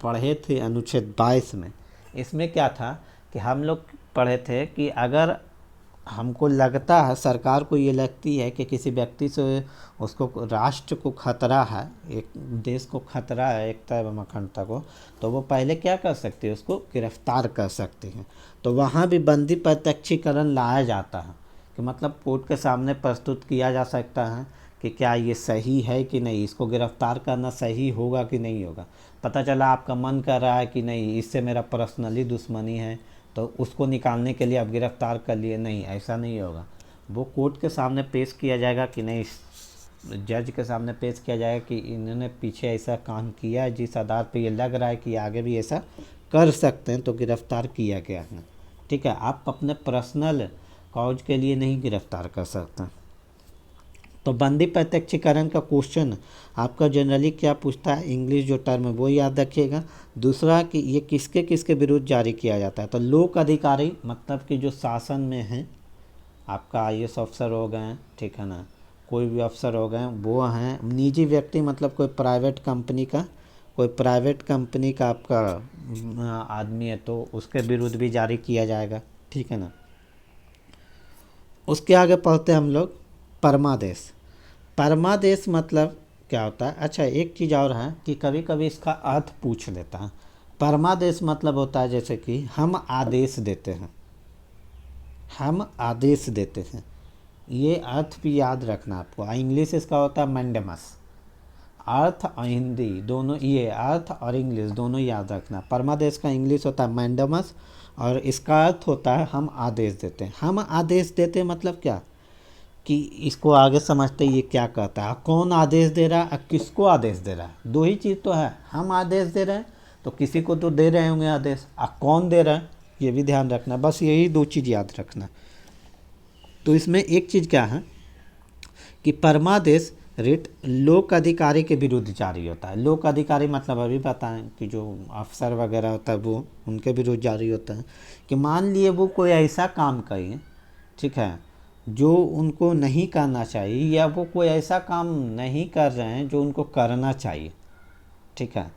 पढ़े थे अनुच्छेद 22 में। इसमें क्या था कि हम लोग पढ़े थे कि अगर हमको लगता है, सरकार को ये लगती है कि किसी व्यक्ति से उसको, राष्ट्र को खतरा है, एक देश को खतरा है, एकता एवं अखंडता को, तो वो पहले क्या कर सकती है, उसको गिरफ्तार कर सकती है। तो वहाँ भी बंदी प्रत्यक्षीकरण लाया जाता है कि मतलब कोर्ट के सामने प्रस्तुत किया जा सकता है कि क्या ये सही है कि नहीं, इसको गिरफ़्तार करना सही होगा कि नहीं होगा। पता चला आपका मन कर रहा है कि नहीं, इससे मेरा पर्सनली दुश्मनी है, तो उसको निकालने के लिए आप गिरफ़्तार कर लिए, नहीं, ऐसा नहीं होगा। वो कोर्ट के सामने पेश किया जाएगा कि नहीं, जज के सामने पेश किया जाएगा कि इन्होंने पीछे ऐसा काम किया है जिस आधार पे ये लग रहा है कि आगे भी ऐसा कर सकते हैं, तो गिरफ़्तार किया गया है। ठीक है, आप अपने पर्सनल कॉज के लिए नहीं गिरफ़्तार कर सकते। तो बंदी प्रत्यक्षीकरण का क्वेश्चन आपका जनरली क्या पूछता है, इंग्लिश जो टर्म है वो याद रखिएगा। दूसरा कि ये किसके किसके विरुद्ध जारी किया जाता है, तो लोक अधिकारी मतलब कि जो शासन में हैं, आपका आईएएस अफसर हो गए, ठीक है ना, कोई भी अफसर हो गए वो हैं। निजी व्यक्ति मतलब कोई प्राइवेट कंपनी का आपका आदमी है तो उसके विरुद्ध भी जारी किया जाएगा, ठीक है ना। उसके आगे पढ़ते हैं हम लोग परमादेश। परमादेश मतलब क्या होता है। अच्छा, एक चीज़ और है कि कभी कभी इसका अर्थ पूछ लेता है। परमादेश मतलब होता है जैसे कि हम आदेश देते हैं, ये अर्थ भी याद रखना आपको। इंग्लिश इसका होता है मैंडेमस। अर्थ और हिंदी दोनों, ये अर्थ और इंग्लिश दोनों याद रखना। परमादेश का इंग्लिश होता है मैंडेमस और इसका अर्थ होता है हम आदेश देते हैं। हम आदेश देते मतलब क्या, कि इसको आगे समझते ये क्या कहता है, कौन आदेश दे रहा है, किसको आदेश दे रहा है। दो ही चीज़ तो है, हम आदेश दे रहे हैं तो किसी को तो दे रहे होंगे आदेश, कौन दे रहा है ये भी ध्यान रखना। बस यही दो चीज़ याद रखना। तो इसमें एक चीज़ क्या है कि परमादेश रिट लोक अधिकारी के विरुद्ध जारी होता है। लोक अधिकारी मतलब अभी बताएं कि जो अफसर वगैरह होता है वो उनके विरुद्ध जारी होता है। कि मान लिए वो कोई ऐसा काम करें, ठीक है, जो उनको नहीं करना चाहिए, या वो कोई ऐसा काम नहीं कर रहे हैं जो उनको करना चाहिए, ठीक है,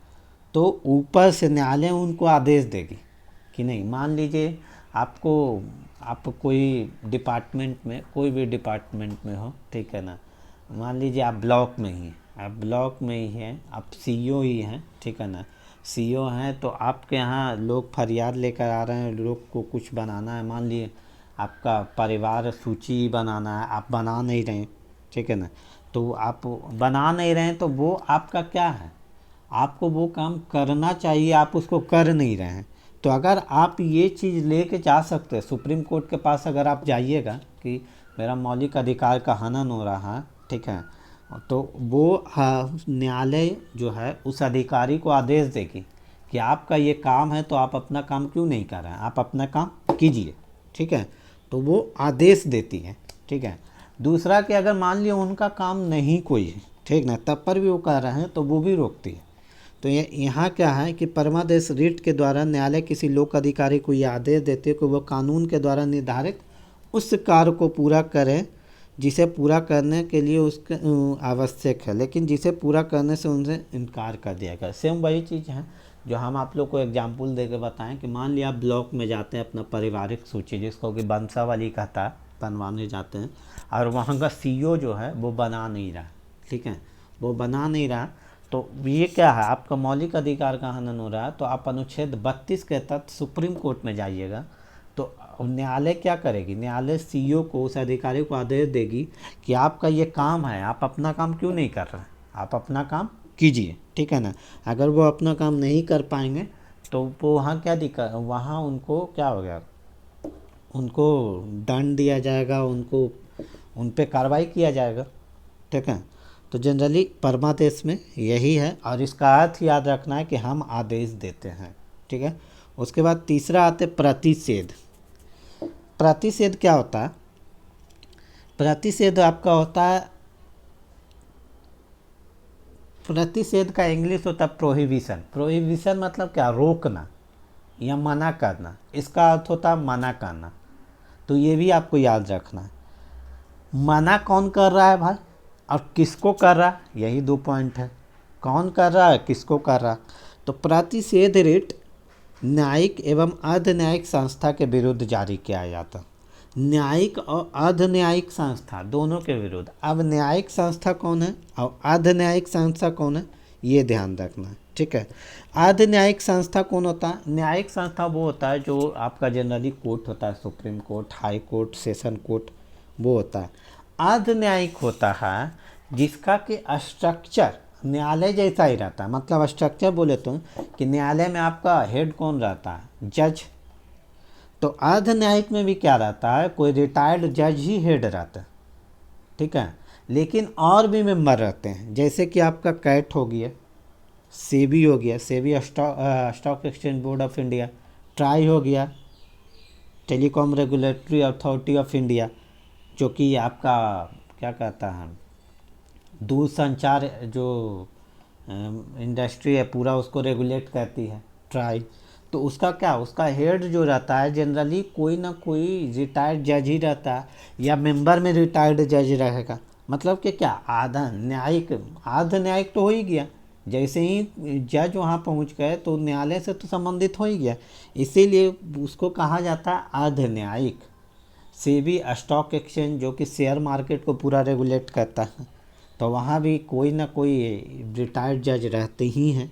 तो ऊपर से न्यायालय उनको आदेश देगी कि नहीं। मान लीजिए आप कोई डिपार्टमेंट में, कोई भी डिपार्टमेंट में हो, ठीक है ना, मान लीजिए आप ब्लॉक में ही हैं, आप सीईओ ही हैं, ठीक है ना, सीईओ हैं, तो आपके यहाँ लोग फरियाद लेकर आ रहे हैं, लोग को कुछ बनाना है। मान लीजिए आपका परिवार सूची बनाना है, आप बना नहीं रहे, ठीक है ना, तो आप बना नहीं रहे हैं, तो वो आपका क्या है, आपको वो काम करना चाहिए, आप उसको कर नहीं रहे हैं। तो अगर आप ये चीज़ लेके जा सकते हैं सुप्रीम कोर्ट के पास, अगर आप जाइएगा कि मेरा मौलिक अधिकार का हनन हो रहा है, ठीक है, तो वो न्यायालय जो है उस अधिकारी को आदेश देगी कि आपका ये काम है तो आप अपना काम क्यों नहीं कर रहे हैं, आप अपना काम कीजिए, ठीक है। तो वो आदेश देती है, ठीक है। दूसरा कि अगर मान लिया उनका काम नहीं कोई है, ठीक ना, तब पर भी वो कर रहे हैं तो वो भी रोकती है। तो यहाँ क्या है कि परमादेश रिट के द्वारा न्यायालय किसी लोक अधिकारी को यह आदेश देते हैं कि वह कानून के द्वारा निर्धारित उस कार्य को पूरा करें जिसे पूरा करने के लिए उसके आवश्यक है, लेकिन जिसे पूरा करने से उनसे इनकार कर दिया गया। सेम वही चीज़ है जो हम आप लोग को एग्जाम्पल दे के बताएँ कि मान लिया आप ब्लॉक में जाते हैं अपना पारिवारिक सूची, जिसको कि वंशावली कहता है, बनवाने जाते हैं, और वहाँ का सीईओ जो है वो बना नहीं रहा, ठीक है, वो बना नहीं रहा, तो ये क्या है, आपका मौलिक अधिकार का हनन हो रहा है। तो आप अनुच्छेद 32 के तहत सुप्रीम कोर्ट में जाइएगा, तो न्यायालय क्या करेगी, न्यायालय सीईओ को, उस अधिकारी को आदेश देगी कि आपका ये काम है, आप अपना काम क्यों नहीं कर रहे हैं, आप अपना काम कीजिए, ठीक है ना। अगर वो अपना काम नहीं कर पाएंगे तो वो वहाँ क्या दिक्कत, वहाँ उनको क्या हो गया, उनको दंड दिया जाएगा, उनको उन पे कार्रवाई किया जाएगा, ठीक है। तो जनरली परमादेश में यही है, और इसका अर्थ याद रखना है कि हम आदेश देते हैं, ठीक है। उसके बाद तीसरा आते प्रतिषेध। प्रतिषेध क्या होता है, प्रतिषेध आपका होता है, प्रतिषेध का इंग्लिश होता है प्रोहिबिशन। प्रोहिबिशन मतलब क्या, रोकना या मना करना, इसका अर्थ होता है मना करना। तो ये भी आपको याद रखना है, मना कौन कर रहा है भाई, और किसको कर रहा है, यही दो पॉइंट है, कौन कर रहा है, किसको कर रहा है। तो प्रतिषेध रिट न्यायिक एवं अर्ध न्यायिक संस्था के विरुद्ध जारी किया जाता है, न्यायिक और अर्ध न्यायिक संस्था दोनों के विरुद्ध। अब न्यायिक संस्था कौन है और अर्ध न्यायिक संस्था कौन है, ये ध्यान रखना है, ठीक है। अर्ध न्यायिक संस्था कौन होता है, न्यायिक संस्था वो होता है जो आपका जनरली कोर्ट होता है, supreme court, high court, session court, वो होता है। अर्ध न्यायिक होता है जिसका कि स्ट्रक्चर न्यायालय जैसा ही रहता है। मतलब स्ट्रक्चर बोले तो कि न्यायालय में आपका हेड कौन रहता है? जज। तो अर्ध न्यायिक में भी क्या रहता है? कोई रिटायर्ड जज ही हेड रहता है, ठीक है। लेकिन और भी मेंबर रहते हैं, जैसे कि आपका कैट हो गया, सेबी हो गया, SEBI stock exchange board of India, try हो गया, telecom regulatory authority of India, जो कि आपका क्या कहता है, दूरसंचार जो इंडस्ट्री है पूरा उसको रेगुलेट करती है, ट्राई। तो उसका क्या, उसका हेड जो रहता है जनरली कोई ना कोई रिटायर्ड जज ही रहता है, या मेंबर में रिटायर्ड जज रहेगा। मतलब कि क्या, आधा न्यायिक, आधा न्यायिक तो हो ही गया। जैसे ही जज वहाँ पहुँच गए तो न्यायालय से तो संबंधित हो ही गया, इसीलिए उसको कहा जाता है अर्ध न्यायिक। सेबी स्टॉक एक्सचेंज जो कि शेयर मार्केट को पूरा रेगुलेट करता है, तो वहाँ भी कोई ना कोई रिटायर्ड जज रहते ही हैं,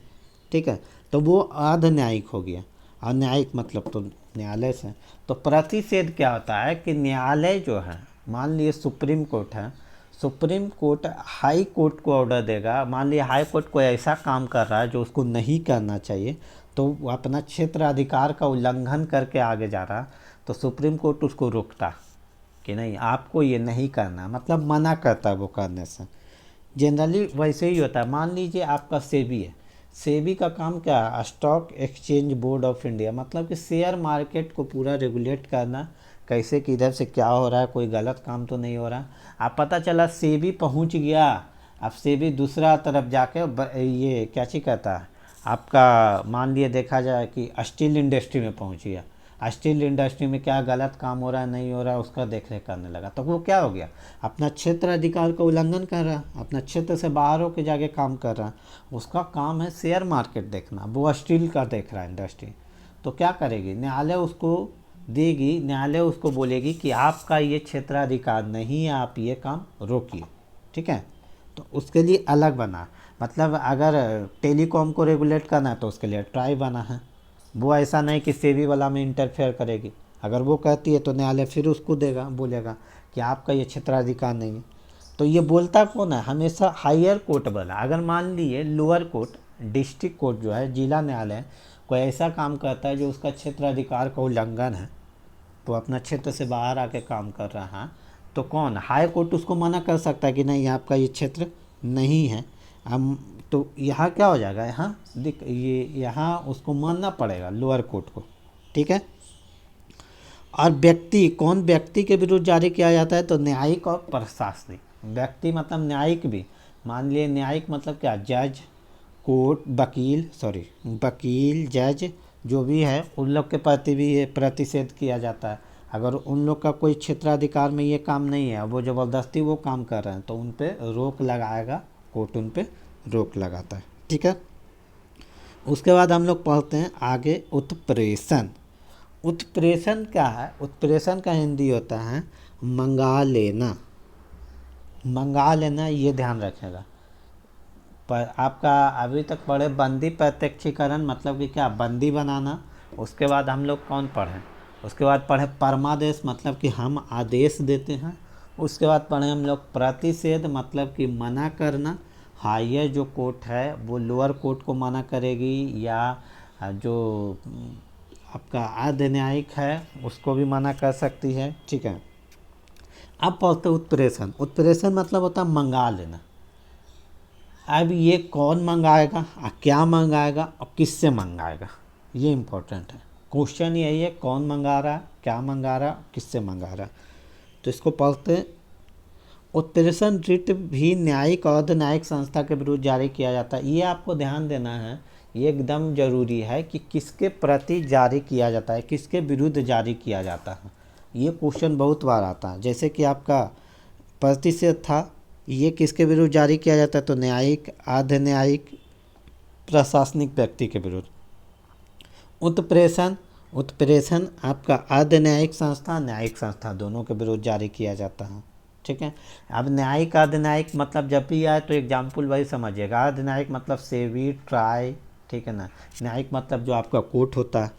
ठीक है। तो वो अर्ध न्यायिक हो गया। और न्यायिक मतलब तो न्यायालय से। तो प्रतिषेध क्या होता है कि न्यायालय जो है, मान लिए सुप्रीम कोर्ट है, सुप्रीम कोर्ट हाई कोर्ट को ऑर्डर देगा, मान लिया हाई कोर्ट कोई ऐसा काम कर रहा है जो उसको नहीं करना चाहिए, तो वो अपना क्षेत्र अधिकार का उल्लंघन करके आगे जा रहा, तो सुप्रीम कोर्ट उसको रोकता कि नहीं आपको ये नहीं करना, मतलब मना करता है वो करने से। जनरली वैसे ही होता है। मान लीजिए आपका सेबी है, सेबी का काम क्या है, stock exchange board of India, मतलब कि शेयर मार्केट को पूरा रेगुलेट करना, कैसे किधर से क्या हो रहा है, कोई गलत काम तो नहीं हो रहा। अब पता चला सेबी पहुंच गया, अब सेबी दूसरा तरफ जाके ये क्या चीज़ कहता है आपका, मान लिए देखा जाए कि स्टील इंडस्ट्री में पहुंच गया, स्टील इंडस्ट्री में क्या गलत काम हो रहा है नहीं हो रहा है उसका देख रेख करने लगा, तो वो क्या हो गया, अपना क्षेत्र अधिकार का उल्लंघन कर रहा है, अपना क्षेत्र से बाहर होकर जाके काम कर रहा है। उसका काम है शेयर मार्केट देखना, वो स्टील का देख रहा है इंडस्ट्री। तो क्या करेगी, न्यायालय उसको देगी, न्यायालय उसको बोलेगी कि आपका ये क्षेत्राधिकार नहीं है, आप ये काम रोकिए, ठीक है। तो उसके लिए अलग बना, मतलब अगर टेलीकॉम को रेगुलेट करना है तो उसके लिए ट्राई बना है। वो ऐसा नहीं कि सेबी वाला में इंटरफेयर करेगी, अगर वो कहती है तो न्यायालय फिर उसको देगा, बोलेगा कि आपका ये क्षेत्राधिकार नहीं है। तो ये बोलता कौन है, हमेशा हायर कोर्ट वाला। अगर मान लिए लोअर कोर्ट, डिस्ट्रिक्ट कोर्ट जो है, जिला न्यायालय, कोई ऐसा काम करता है जो उसका क्षेत्राधिकार का उल्लंघन है, तो अपना क्षेत्र से बाहर आके काम कर रहा है, तो कौन, हाई कोर्ट उसको मना कर सकता है कि नहीं आपका ये क्षेत्र नहीं है। हम तो यहाँ क्या हो जाएगा, यहाँ ये यहाँ उसको मानना पड़ेगा लोअर कोर्ट को, ठीक है। और व्यक्ति, कौन व्यक्ति के विरुद्ध जारी किया जाता है, तो न्यायिक और प्रशासनिक। व्यक्ति मतलब न्यायिक भी, मान लिए न्यायिक मतलब क्या, जज, कोर्ट, वकील जज जो भी है उन लोग के प्रति भी ये प्रतिषेध किया जाता है। अगर उन लोग का कोई क्षेत्राधिकार में ये काम नहीं है, वो ज़बरदस्ती वो काम कर रहे हैं, तो उन पे रोक लगाएगा कोर्ट, उन पे रोक लगाता है, ठीक है। उसके बाद हम लोग पढ़ते हैं आगे उत्प्रेषण। उत्प्रेषण क्या है, उत्प्रेषण का हिंदी होता है मंगा लेना। मंगा लेना ये ध्यान रखेगा। पर आपका अभी तक पढ़े बंदी प्रत्यक्षीकरण, मतलब कि क्या, बंदी बनाना। उसके बाद हम लोग कौन पढ़े, उसके बाद पढ़े परमादेश, मतलब कि हम आदेश देते हैं। उसके बाद पढ़े हम लोग प्रतिषेध, मतलब कि मना करना। हायर जो कोर्ट है वो लोअर कोर्ट को मना करेगी, या जो आपका अर्ध न्यायिक है उसको भी मना कर सकती है, ठीक है। अब पढ़ते उत्प्रेषण। उत्प्रेषण मतलब होता है मंगा लेना। अब ये कौन मंगाएगा, क्या मंगाएगा और किससे मंगाएगा, ये इम्पोर्टेंट है। क्वेश्चन यही है, कौन मंगा रहा है, क्या मंगा रहा है, किससे मंगा रहा है। तो इसको पढ़ते हैं। उत्प्रेषण रिट भी न्यायिक और अर्ध न्यायिक संस्था के विरुद्ध जारी किया जाता है। ये आपको ध्यान देना है, ये एकदम ज़रूरी है कि किसके प्रति जारी किया जाता है, किसके विरुद्ध जारी किया जाता है। ये क्वेश्चन बहुत बार आता है। जैसे कि आपका प्रतिषेध था, ये किसके विरुद्ध जारी किया जाता है, तो न्यायिक, अर्ध न्यायिक, प्रशासनिक व्यक्ति के विरुद्ध। उत्प्रेषण, उत्प्रेषण आपका अर्ध न्यायिक संस्था, न्यायिक संस्था दोनों के विरुद्ध जारी किया जाता है, ठीक है। अब न्यायिक अर्ध न्यायिक मतलब जब भी आए तो एग्जाम्पल वही समझिएगा। अर्ध न्यायिक मतलब सेबी, ट्राई, ठीक है ना। न्यायिक मतलब जो आपका कोर्ट होता है,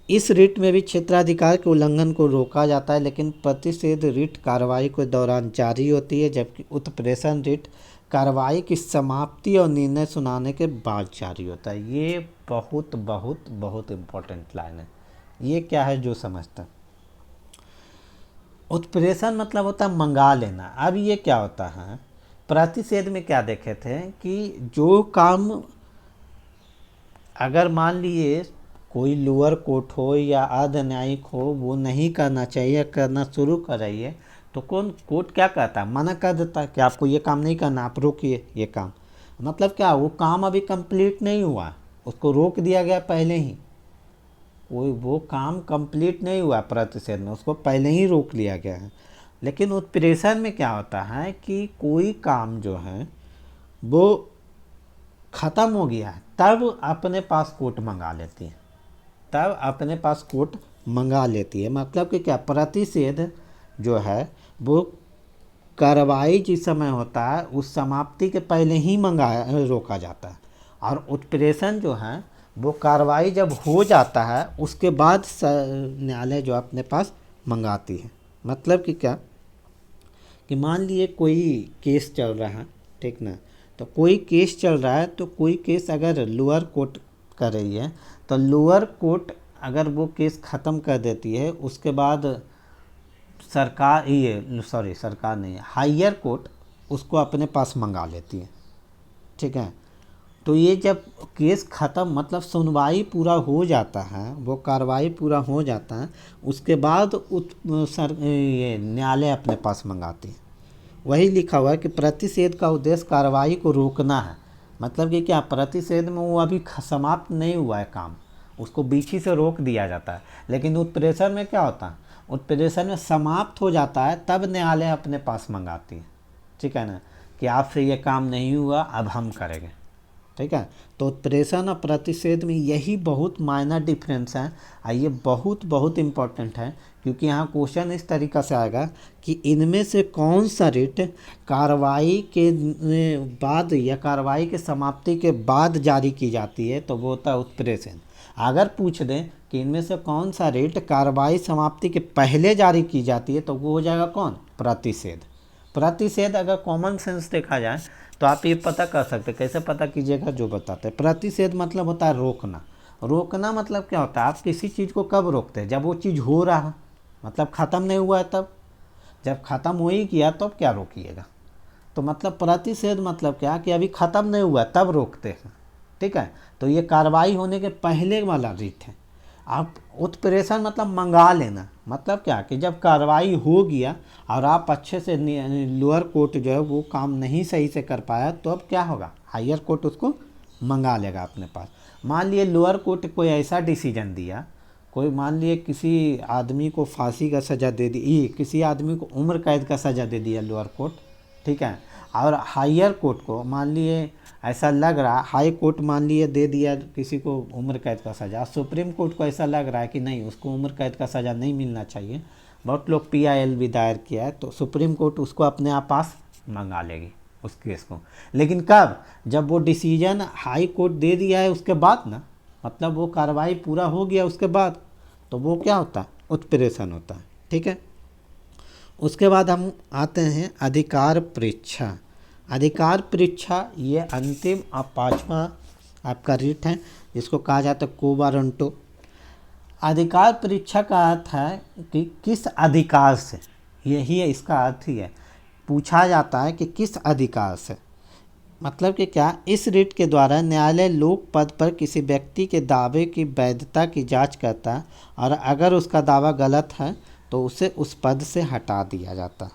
इस रिट में भी क्षेत्राधिकार के उल्लंघन को रोका जाता है, लेकिन प्रतिषेध रिट कार्रवाई के दौरान जारी होती है, जबकि उत्प्रेषण रिट कार्रवाई की समाप्ति और निर्णय सुनाने के बाद जारी होता है। ये बहुत बहुत बहुत इम्पोर्टेंट लाइन है। ये क्या है जो समझता है। उत्प्रेषण मतलब होता है मंगा लेना। अब ये क्या होता है, प्रतिषेध में क्या देखे थे कि जो काम अगर मान लिए कोई लोअर कोर्ट हो या अर्ध न्यायिक हो वो नहीं करना चाहिए, करना शुरू कर रही है, तो कौन कोर्ट क्या कहता है, मना कर देता है कि आपको ये काम नहीं करना, आप रोकिए ये काम। मतलब क्या, वो काम अभी कंप्लीट नहीं हुआ, उसको रोक दिया गया पहले ही। वो काम कंप्लीट नहीं हुआ प्रतिषेध में, उसको पहले ही रोक लिया गया है। लेकिन उत्प्रेषण में क्या होता है कि कोई काम जो है वो ख़त्म हो गया है, तब अपने पास कोर्ट मंगा लेती है, तब अपने पास कोर्ट मंगा लेती है। मतलब कि क्या, प्रतिषेध जो है वो कार्रवाई जिस समय होता है उस समाप्ति के पहले ही रोका जाता है, और उत्प्रेषण जो है वो कार्रवाई जब हो जाता है उसके बाद न्यायालय जो अपने पास मंगाती है। मतलब कि क्या, कि मान लिए कोई केस चल रहा है, ठीक ना, तो कोई केस चल रहा है, तो कोई केस अगर लोअर कोर्ट कर रही है तो लोअर कोर्ट अगर वो केस ख़त्म कर देती है उसके बाद सरकार नहीं, हायर कोर्ट उसको अपने पास मंगा लेती है, ठीक है। तो ये जब केस ख़त्म मतलब सुनवाई पूरा हो जाता है, वो कार्रवाई पूरा हो जाता है, उसके बाद ये न्यायालय अपने पास मंगाती है। वही लिखा हुआ है कि प्रतिषेध का उद्देश्य कार्रवाई को रोकना है। मतलब कि क्या, प्रतिषेध में वो अभी समाप्त नहीं हुआ है काम, उसको बीच ही से रोक दिया जाता है। लेकिन उत्प्रेषण में क्या होता है, उत्प्रेषण में समाप्त हो जाता है तब न्यायालय अपने पास मंगाती है, ठीक है ना, कि आपसे ये काम नहीं हुआ अब हम करेंगे, ठीक है। तो उत्प्रेषण और प्रतिषेध में यही बहुत माइनर डिफरेंस है, और ये बहुत बहुत इम्पोर्टेंट है, क्योंकि यहाँ क्वेश्चन इस तरीक़ा से आएगा कि इनमें से कौन सा रिट कार्रवाई के बाद या कार्रवाई के समाप्ति के बाद जारी की जाती है, तो वो होता है उत्प्रेषण। अगर पूछ दें कि इनमें से कौन सा रिट कार्रवाई समाप्ति के पहले जारी की जाती है, तो वो हो जाएगा कौन, प्रतिषेध। प्रतिषेध अगर कॉमन सेंस देखा जाए तो आप ये पता कर सकते, कैसे पता कीजिएगा, जो बताते हैं। प्रतिषेध मतलब होता है रोकना। रोकना मतलब क्या होता है, आप किसी चीज़ को कब रोकते हैं, जब वो चीज़ हो रहा है, मतलब ख़त्म नहीं हुआ है तब, जब ख़त्म हो ही किया तो क्या रोकिएगा। तो मतलब प्रतिषेध मतलब क्या, कि अभी ख़त्म नहीं हुआ तब रोकते हैं, ठीक है। तो ये कार्रवाई होने के पहले वाला रिट है। आप उत्प्रेषण मतलब मंगा लेना, मतलब क्या, कि जब कार्रवाई हो गया और आप अच्छे से लोअर कोर्ट जो है वो काम नहीं सही से कर पाया, तो अब क्या होगा, हायर कोर्ट उसको मंगा लेगा अपने पास। मान लिए लोअर कोर्ट कोई ऐसा डिसीजन दिया, कोई मान लिए किसी आदमी को फांसी का सज़ा दे दी, किसी आदमी को उम्र कैद का सज़ा दे दिया लोअर कोर्ट, ठीक है, और हायर कोर्ट को मान लिए ऐसा लग रहा, हाई कोर्ट मान लिए दे दिया किसी को उम्र कैद का सज़ा, सुप्रीम कोर्ट को ऐसा लग रहा है कि नहीं, उसको उम्र कैद का सज़ा नहीं मिलना चाहिए, बहुत लोग PIL भी दायर किया है, तो सुप्रीम कोर्ट उसको अपने आप पास मंगा लेगी उस केस को। लेकिन कब, जब वो डिसीजन हाई कोर्ट दे दिया है उसके बाद ना, मतलब वो कार्रवाई पूरा हो गया उसके बाद, तो वो क्या होता है, उत्प्रेषण होता है, ठीक है। उसके बाद हम आते हैं अधिकार परीक्षा। अधिकार परीक्षा ये अंतिम और पांचवा आपका रिट है, जिसको कहा जाता है क्वो वारंटो। अधिकार परीक्षा का अर्थ है कि किस अधिकार से, यही है इसका अर्थ ही है, पूछा जाता है कि किस अधिकार से। मतलब कि क्या, इस रिट के द्वारा न्यायालय लोक पद पर किसी व्यक्ति के दावे की वैधता की जांच करता है, और अगर उसका दावा गलत है तो उसे उस पद से हटा दिया जाता,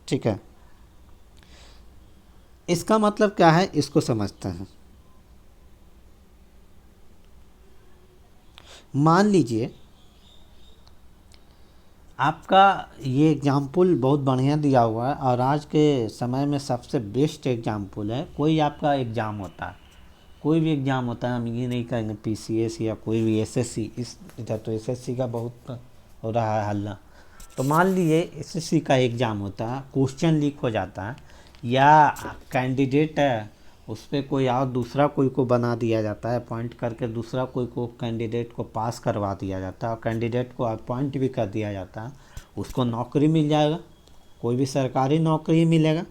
ठीक है। इसका मतलब क्या है, इसको समझते हैं। मान लीजिए आपका ये एग्जाम्पल बहुत बढ़िया दिया हुआ है, और आज के समय में सबसे बेस्ट एग्जाम्पल है। कोई आपका एग्ज़ाम होता है, कोई भी एग्ज़ाम होता है, हम ये नहीं कहेंगे PCS या कोई भी SSC, इस इधर तो SSC का बहुत हो रहा है हल्ला। तो मान लीजिए SSC का एग्ज़ाम होता है, क्वेश्चन लीक हो जाता है, या कैंडिडेट उस पर कोई और दूसरा कोई को बना दिया जाता है, अपॉइंट करके दूसरा कोई को कैंडिडेट को पास करवा दिया जाता है और कैंडिडेट को अपॉइंट भी कर दिया जाता है, उसको नौकरी मिल जाएगा, कोई भी सरकारी नौकरी मिलेगा।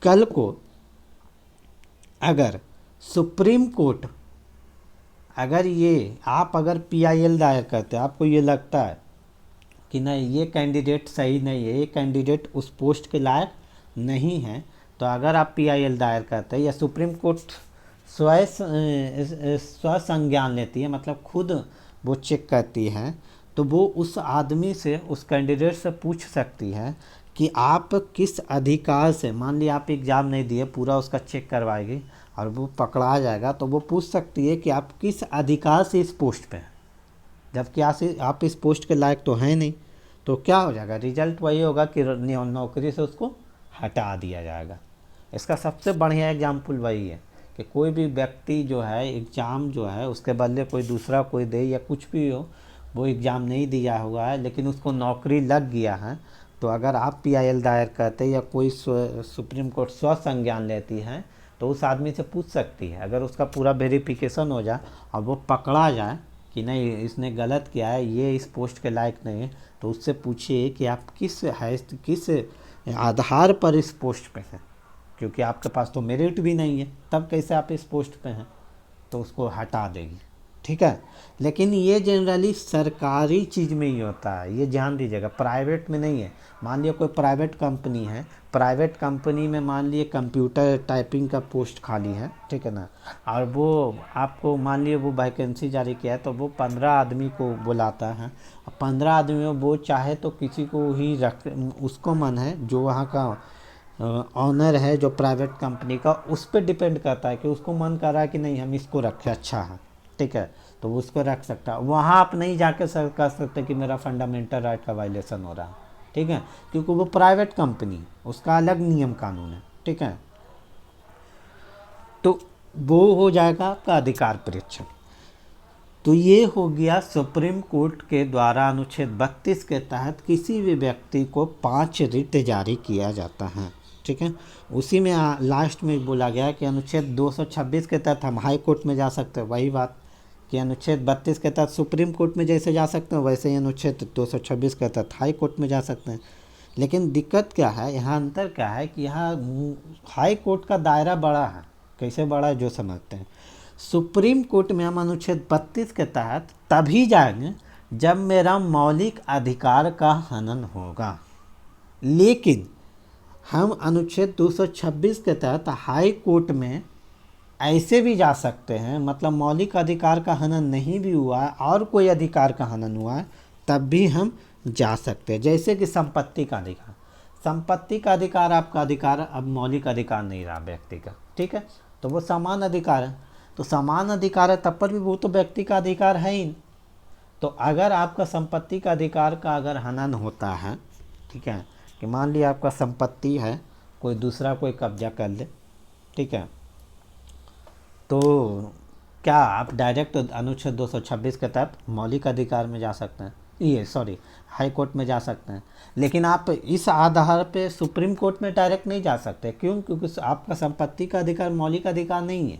कल को अगर सुप्रीम कोर्ट अगर ये आप अगर PIL दायर करते हैं, आपको ये लगता है कि नहीं ये कैंडिडेट सही नहीं है, ये कैंडिडेट उस पोस्ट के लायक नहीं है, तो अगर आप PIL दायर करते हैं या सुप्रीम कोर्ट स्व संज्ञान लेती है, मतलब खुद वो चेक करती है, तो वो उस आदमी से, उस कैंडिडेट से पूछ सकती है कि आप किस अधिकार से, मान लिया आप एग्ज़ाम नहीं दिए, पूरा उसका चेक करवाएगी और वो पकड़ा जाएगा, तो वो पूछ सकती है कि आप किस अधिकार से इस पोस्ट पे हैं, जबकि आप इस पोस्ट के लायक तो हैं नहीं। तो क्या हो जाएगा, रिजल्ट वही होगा कि नौकरी से उसको हटा दिया जाएगा। इसका सबसे बढ़िया एग्जाम्पल वही है कि कोई भी व्यक्ति जो है एग्ज़ाम जो है उसके बदले कोई दूसरा कोई दे या कुछ भी हो, वो एग्ज़ाम नहीं दिया हुआ है लेकिन उसको नौकरी लग गया है, तो अगर आप PIL दायर करते या कोई सुप्रीम कोर्ट स्व संज्ञान लेती है, तो उस आदमी से पूछ सकती है, अगर उसका पूरा वेरिफिकेशन हो जाए और वो पकड़ा जाए कि नहीं इसने गलत किया है, ये इस पोस्ट के लायक नहीं है, तो उससे पूछिए कि आप किस आधार पर इस पोस्ट पे हैं, क्योंकि आपके पास तो मेरिट भी नहीं है, तब कैसे आप इस पोस्ट पे हैं, तो उसको हटा देगी। ठीक है, लेकिन ये जनरली सरकारी चीज़ में ही होता है, ये ध्यान दीजिएगा, प्राइवेट में नहीं है। मान लिया कोई प्राइवेट कंपनी है, प्राइवेट कंपनी में मान लिए कंप्यूटर टाइपिंग का पोस्ट खाली है, ठीक है ना, और वो आपको मान लिए वो वैकेंसी जारी किया है, तो वो 15 आदमी को बुलाता है, 15 आदमी में वो चाहे तो किसी को ही रख, उसको मन है जो वहाँ का ऑनर है जो प्राइवेट कंपनी का, उस पर डिपेंड करता है कि उसको मन कर रहा है कि नहीं हम इसको रखें, अच्छा है, ठीक है, तो वो उसको रख सकता है। वहाँ आप नहीं जाके कर सकते कि मेरा फंडामेंटल राइट का वायलेशन हो रहा है, ठीक है, क्योंकि वो प्राइवेट कंपनी, उसका अलग नियम कानून है, ठीक है। तो वो हो जाएगा आपका अधिकार परीक्षण। तो ये हो गया सुप्रीम कोर्ट के द्वारा अनुच्छेद 32 के तहत किसी भी व्यक्ति को 5 रिट जारी किया जाता है, ठीक है। उसी में लास्ट में बोला गया कि अनुच्छेद 226 के तहत हम हाई कोर्ट में जा सकते हैं, वही बात कि अनुच्छेद 32 के तहत सुप्रीम कोर्ट में जैसे जा सकते हैं, वैसे ही अनुच्छेद 226 के तहत हाई कोर्ट में जा सकते हैं। लेकिन दिक्कत क्या है, यहाँ अंतर क्या है कि यहाँ हाई कोर्ट का दायरा बड़ा है, कैसे बड़ा है जो समझते हैं। सुप्रीम कोर्ट में हम अनुच्छेद 32 के तहत तभी जाएंगे जब मेरा मौलिक अधिकार का हनन होगा, लेकिन हम अनुच्छेद 226 के तहत हाई कोर्ट में ऐसे भी जा सकते हैं, मतलब मौलिक अधिकार का हनन नहीं भी हुआ है और कोई अधिकार का हनन हुआ है तब भी हम जा सकते हैं। जैसे कि संपत्ति का अधिकार, संपत्ति का अधिकार आपका अधिकार, अब मौलिक अधिकार नहीं रहा व्यक्ति का, ठीक है, तो वो समान अधिकार है, तो समान अधिकार है तब पर भी वो तो व्यक्ति का अधिकार है ही। तो अगर आपका संपत्ति का अधिकार का अगर हनन होता है, ठीक है, कि मान लिया आपका संपत्ति है, कोई दूसरा कोई कब्जा कर ले, ठीक है, तो क्या आप डायरेक्ट अनुच्छेद 226 के तहत मौलिक अधिकार में जा सकते हैं, हाई कोर्ट में जा सकते हैं, लेकिन आप इस आधार पे सुप्रीम कोर्ट में डायरेक्ट नहीं जा सकते। क्यों? क्योंकि आपका संपत्ति का अधिकार मौलिक अधिकार नहीं है,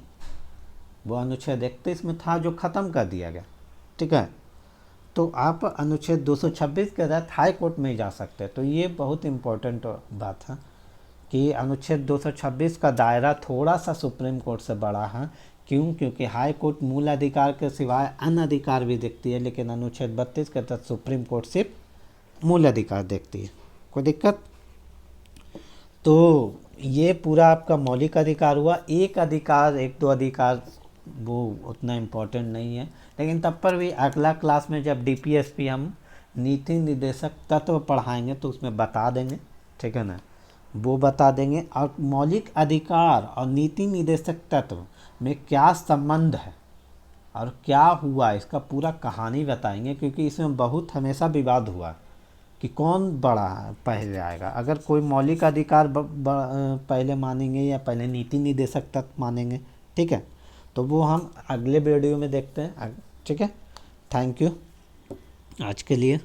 वो अनुच्छेद 31 में था जो ख़त्म कर दिया गया, ठीक है। तो आप अनुच्छेद 226 के तहत हाई कोर्ट में ही जा सकते हैं। तो ये बहुत इम्पोर्टेंट बात है कि अनुच्छेद 226 का दायरा थोड़ा सा सुप्रीम कोर्ट से बड़ा है। क्यों? क्योंकि हाई कोर्ट मूल अधिकार के सिवाय अन्य अधिकार भी देखती है, लेकिन अनुच्छेद 32 के तहत सुप्रीम कोर्ट सिर्फ मूल अधिकार देखती है। कोई दिक्कत? तो ये पूरा आपका मौलिक अधिकार हुआ। एक दो अधिकार वो उतना इम्पोर्टेंट नहीं है, लेकिन तब पर भी अगला क्लास में जब DPSP हम नीति निर्देशक तत्व पढ़ाएंगे तो उसमें बता देंगे, ठीक है ना, वो बता देंगे। और मौलिक अधिकार और नीति निर्देशक तत्व में क्या संबंध है और क्या हुआ, इसका पूरा कहानी बताएंगे, क्योंकि इसमें बहुत हमेशा विवाद हुआ कि कौन बड़ा पहले आएगा, अगर कोई मौलिक अधिकार पहले मानेंगे या पहले नीति निर्देशक तत्व मानेंगे, ठीक है। तो वो हम अगले वीडियो में देखते हैं, ठीक है। थैंक यू आज के लिए।